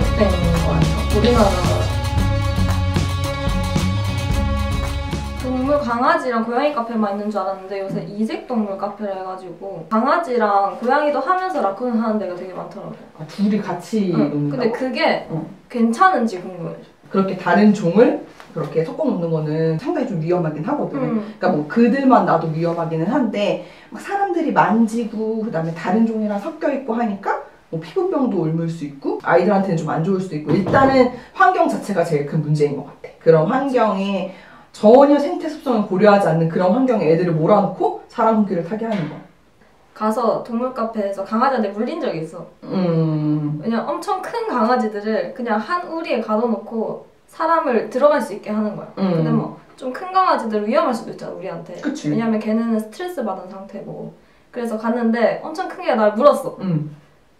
잘못된 거 아니야? 우리나라 동물 강아지랑 고양이 카페만 있는 줄 알았는데 요새 이색동물 카페를 해가지고 강아지랑 고양이도 하면서 라쿤을 하는 데가 되게 많더라고요. 아, 둘이 같이 놓는다고? 근데 그게 괜찮은지 궁금해. 그렇게 다른 종을 그렇게 섞어 놓는 거는 상당히 좀 위험하긴 하거든. 그러니까 뭐 그들만 놔도 위험하기는 한데 막 사람들이 만지고 그다음에 다른 종이랑 섞여 있고 하니까 뭐 피부병도 옮을 수 있고 아이들한테는 좀 안 좋을 수도 있고 일단은 환경 자체가 제일 큰 문제인 것 같아. 그런 환경에 전혀 생태 습성을 고려하지 않는 그런 환경에 애들을 몰아넣고 사람 손길을 타게 하는 거야. 가서 동물 카페에서 강아지한테 물린 적이 있어. 왜냐면 엄청 큰 강아지들을 그냥 한 우리에 가둬놓고 사람을 들어갈 수 있게 하는 거야. 근데 뭐 좀 큰 강아지들은 위험할 수도 있잖아 우리한테. 그치. 왜냐면 걔네는 스트레스 받은 상태고. 그래서 갔는데 엄청 큰 게 날 물었어.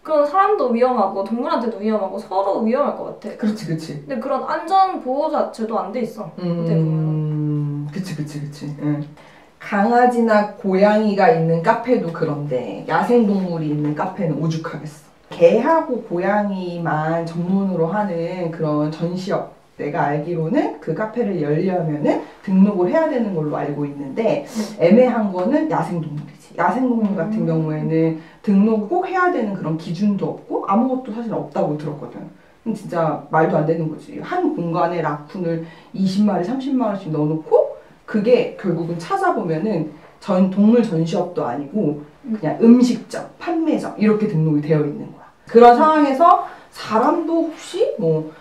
그럼 사람도 위험하고 동물한테도 위험하고 서로 위험할 것 같아. 그렇지 그치. 근데 그런 안전 보호 자체도 안 돼 있어. 그치. 강아지나 고양이가 있는 카페도 그런데 야생동물이 있는 카페는 오죽하겠어. 개하고 고양이만 전문으로 하는 그런 전시업, 내가 알기로는 그 카페를 열려면은 등록을 해야 되는 걸로 알고 있는데 애매한 거는 야생동물이지. 야생동물 같은 경우에는 등록을 꼭 해야 되는 그런 기준도 없고 아무것도 사실 없다고 들었거든. 진짜 말도 안 되는 거지. 한 공간에 라쿤을 20마리, 30마리씩 넣어놓고 그게 결국은 찾아보면은 동물 전시업도 아니고 그냥 음식점, 판매점 이렇게 등록이 되어 있는 거야. 그런 상황에서 사람도 혹시 뭐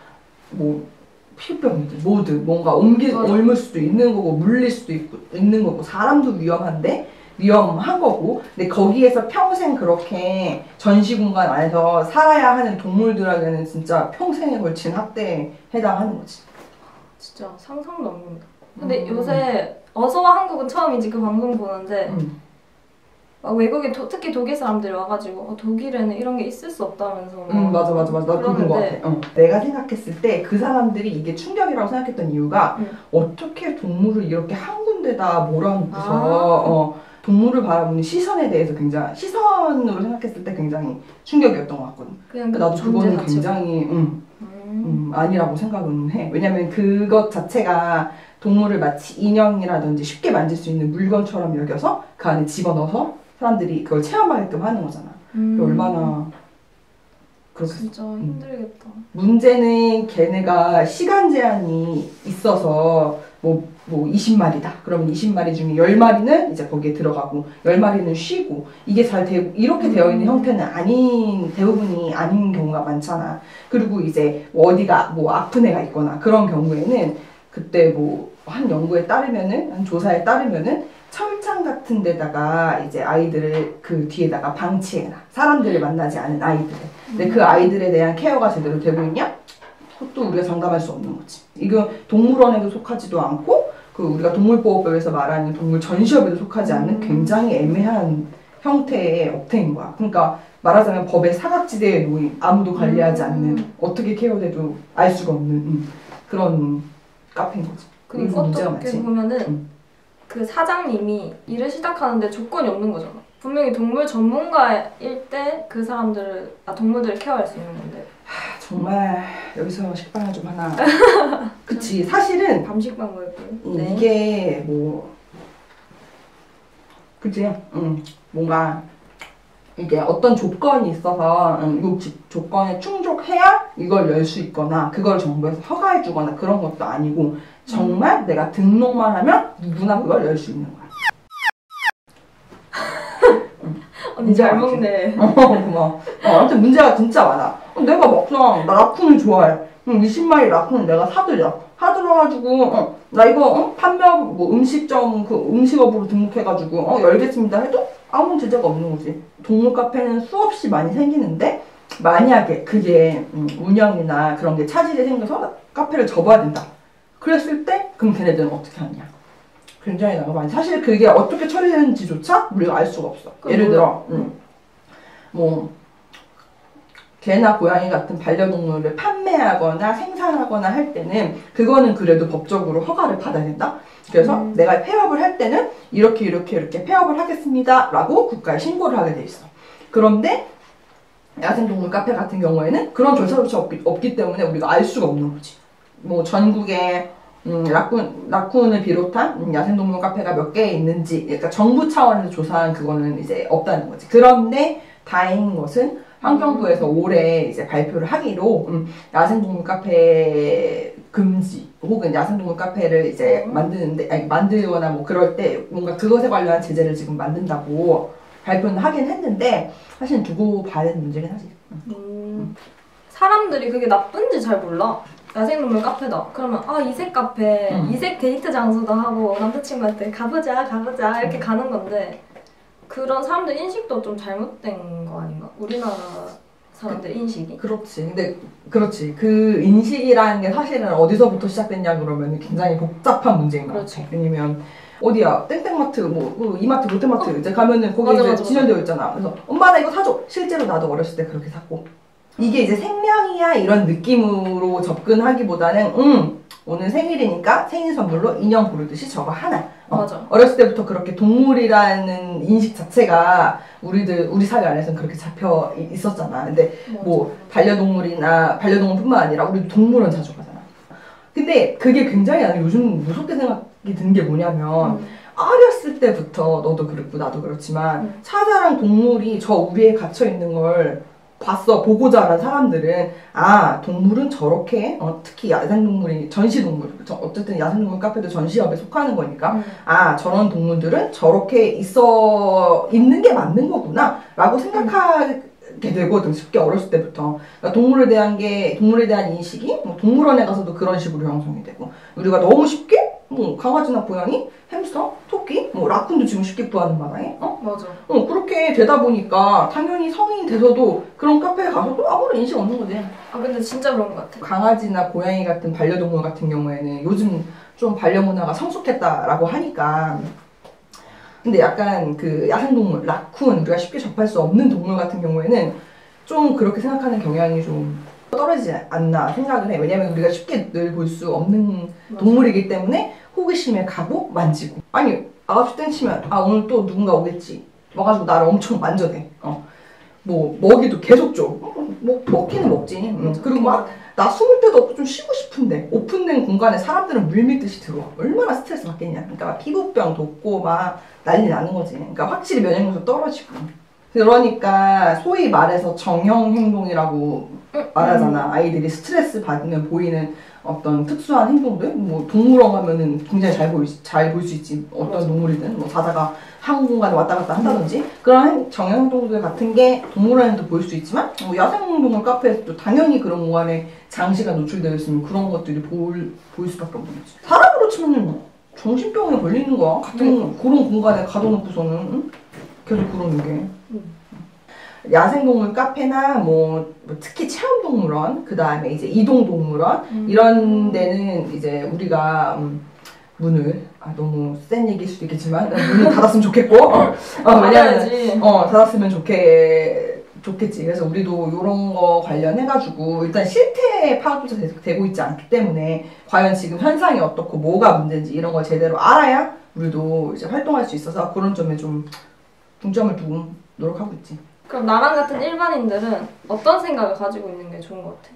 피부병이든 뭐든 뭔가 옮을 수도 있는 거고 물릴 수도 있는 거고 사람도 위험한 거고 근데 거기에서 평생 그렇게 전시 공간 안에서 살아야 하는 동물들에게는 진짜 평생에 걸친 학대에 해당하는 거지. 진짜 상상도 안 갑니다. 근데 요새 어서와 한국은 처음이지 그 방송 보는데 막 외국인 특히 독일 사람들이 와가지고 독일에는 이런 게 있을 수 없다면서 맞아 나 그런 거 같아. 내가 생각했을 때 그 사람들이 이게 충격이라고 생각했던 이유가 어떻게 동물을 이렇게 한 군데다 몰아놓고서 동물을 바라보는 시선에 대해서 굉장히 시선으로 생각했을 때 굉장히 충격이었던 것 같거든. 나도 그거는 굉장히 아니라고 생각은 해. 왜냐면 그것 자체가 동물을 마치 인형이라든지 쉽게 만질 수 있는 물건처럼 여겨서 그 안에 집어넣어서 사람들이 그걸 체험하게끔 하는 거잖아. 얼마나 그렇겠어. 진짜 힘들겠다. 문제는 걔네가 시간 제한이 있어서 뭐 20마리다. 그러면 20마리 중에 10마리는 이제 거기에 들어가고 10마리는 쉬고 이게 이렇게 되어 있는 형태는 대부분이 아닌 경우가 많잖아. 그리고 이제 어디가 아픈 애가 있거나 그런 경우에는 그때 한 연구에 따르면은 한 조사에 따르면은 철장 같은 데다가 이제 아이들을 그 뒤에다가 방치해놔. 사람들을 만나지 않은 아이들. 근데 그 아이들에 대한 케어가 제대로 되고 있냐? 그것도 우리가 장담할 수 없는 거지. 이거 동물원에도 속하지도 않고 그 우리가 동물보호법에서 말하는 동물 전시업에도 속하지 않는 굉장히 애매한 형태의 업태인 거야. 그러니까 말하자면 법의 사각지대에 놓인 아무도 관리하지 않는 어떻게 케어돼도 알 수가 없는 그런 카페인 거지. 그리고 어떻게 보면은 그 사장님이 일을 시작하는데 조건이 없는 거잖아. 분명히 동물 전문가일 때 그 동물들을 케어할 수 있는 건데. 정말 여기서 식빵을 좀 하나. 그치. 사실은 밤식빵 먹을게요. 이게 그치. 뭔가 이게 어떤 조건이 있어서 이 조건에 충족해야 이걸 열 수 있거나 그걸 정부에서 허가해 주거나 그런 것도 아니고 정말 내가 등록만 하면 누구나 그걸 열 수 있는 거야. 언니 잘 먹네. 고마워. 아무튼 문제가 진짜 많아. 내가 막상 나 라쿤을 좋아해. 20마리 라쿤을 내가 사들여가지고 나 이거 판매 음식점 음식업으로 등록해가지고 열겠습니다 해도 아무 제재가 없는 거지. 동물 카페는 수없이 많이 생기는데 만약에 그게 운영이나 그런 게 차질이 생겨서 카페를 접어야 된다. 그랬을 때 그럼 걔네들은 어떻게 하느냐. 굉장히 나가 많이. 사실 그게 어떻게 처리되는지조차 우리가 알 수가 없어. 예를 들어 개나 고양이 같은 반려동물을 판매하거나 생산하거나 할 때는 그거는 그래도 법적으로 허가를 받아야 된다. 그래서 내가 폐업을 할 때는 이렇게 폐업을 하겠습니다 라고 국가에 신고를 하게 돼 있어. 그런데 야생동물 카페 같은 경우에는 그런 절차조차 없기 때문에 우리가 알 수가 없는 거지. 뭐 전국에 라쿤을 비롯한 야생동물 카페가 몇 개 있는지, 그러니까 정부 차원에서 조사한 그거는 이제 없다는 거지. 그런데 다행인 것은 환경부에서 올해 이제 발표를 하기로 야생동물 카페 금지 혹은 야생동물 카페를 이제 만들거나 뭐 그럴 때 뭔가 그것에 관련한 제재를 지금 만든다고 발표는 하긴 했는데 사실 두고 봐야 되는 문제긴 하지. 사람들이 그게 나쁜지 잘 몰라. 야생동물 카페다. 그러면 이색 카페, 이색 데이트 장소도 하고 남자친구한테 가보자 이렇게 가는 건데 그런 사람들 인식도 좀 잘못된 거 아닌가? 우리나라 사람들 인식이? 그렇지. 근데 그렇지. 그 인식이라는 게 사실은 어디서부터 시작됐냐 그러면 굉장히 복잡한 문제인 것 같아. 왜냐면 어디야 땡땡마트 뭐 이마트 롯데마트 이제 가면은 거기 이제 진열되어 있잖아. 그래서 엄마 나 이거 사줘. 실제로 나도 어렸을 때 그렇게 샀고. 이게 이제 생명이야 이런 느낌으로 접근하기보다는 오늘 생일이니까 생일 선물로 인형 고르듯이 저거 하나. 맞아. 어렸을 때부터 그렇게 동물이라는 인식 자체가 우리 사회 안에서는 그렇게 잡혀 있었잖아. 근데 맞아. 뭐 반려동물뿐만 아니라 우리도 동물원 자주 가잖아. 근데 그게 굉장히 나는 요즘 무섭게 생각이 드는 게 뭐냐면 어렸을 때부터 너도 그렇고 나도 그렇지만 사자랑 동물이 저 우리에 갇혀 있는 걸 보고 자란 사람들은 동물은 저렇게 특히 야생동물이 전시동물 어쨌든 야생동물 카페도 전시업에 속하는 거니까 저런 동물들은 저렇게 있는 게 맞는 거구나 라고 생각하게 되거든. 쉽게 어렸을 때부터. 그러니까 동물에 대한 인식이 동물원에 가서도 그런 식으로 형성이 되고 우리가 너무 쉽게 강아지나 고양이, 햄스터, 토끼, 라쿤도 지금 쉽게 구하는 마당에 맞아. 그렇게 되다 보니까 당연히 성인이 돼서도 그런 카페에 가서도 아무런 인식 없는 거지. 근데 진짜 그런 것 같아. 강아지나 고양이 같은 반려동물 같은 경우에는 요즘 좀 반려 문화가 성숙했다라고 하니까 근데 약간 그 야생동물, 라쿤, 우리가 쉽게 접할 수 없는 동물 같은 경우에는 좀 그렇게 생각하는 경향이 좀 떨어지지 않나 생각을 해. 왜냐면 우리가 쉽게 늘 볼 수 없는 동물이기 때문에 호기심에 가고 만지고. 아니 아가씨 땡치면 오늘 또 누군가 오겠지. 와가지고 나를 엄청 만져대. 뭐 먹이도 계속 줘. 뭐 먹기는 먹지. 그리고 막 나 숨을 데도 없고 좀 쉬고 싶은데 오픈된 공간에 사람들은 물밀듯이 들어와. 얼마나 스트레스 받겠냐. 그러니까 피부병 돋고 막 난리 나는 거지. 그러니까 확실히 면역력도 떨어지고. 그러니까 소위 말해서 정형 행동이라고 말하잖아. 아이들이 스트레스 받으면 보이는 어떤 특수한 행동들, 뭐 동물원 가면은 굉장히 잘 볼 수 있지. 어떤 동물이든 뭐 사자가 한 공간에 왔다 갔다 한다든지 그런 정형 행동들 같은 게 동물원에도 보일 수 있지만 야생동물 카페에서도 당연히 그런 공간에 장시간 노출되어 있으면 그런 것들이 보일 수밖에 없는 거지. 사람으로 치면 정신병에 걸리는 거야. 같은 그런 공간에 가둬놓고서는 계속 그러는 게. 야생동물 카페나 뭐 특히 체험동물원, 그 다음에 이제 이동동물원 이런 데는 이제 우리가 문을 너무 센 얘기일 수도 있겠지만 문을 닫았으면 좋겠고 왜냐면 닫았으면 좋겠지. 그래서 우리도 이런 거 관련해가지고 일단 실태 파악조차 되고 있지 않기 때문에 과연 지금 현상이 어떻고 뭐가 문제인지 이런 걸 제대로 알아야 우리도 이제 활동할 수 있어서 그런 점에 좀 중점을 두고 노력하고 있지. 그럼 나랑 같은 일반인들은 어떤 생각을 가지고 있는 게 좋은 것 같아?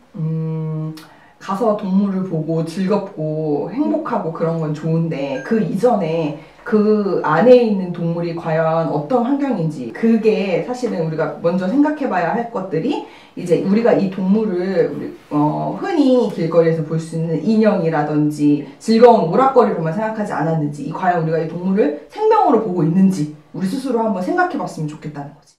가서 동물을 보고 즐겁고 행복하고 그런 건 좋은데 그 이전에 그 안에 있는 동물이 과연 어떤 환경인지 그게 사실은 우리가 먼저 생각해봐야 할 것들이 이제 우리가 이 동물을 흔히 길거리에서 볼 수 있는 인형이라든지 즐거운 오락거리로만 생각하지 않았는지 과연 우리가 이 동물을 생명으로 보고 있는지 우리 스스로 한번 생각해봤으면 좋겠다는 거지.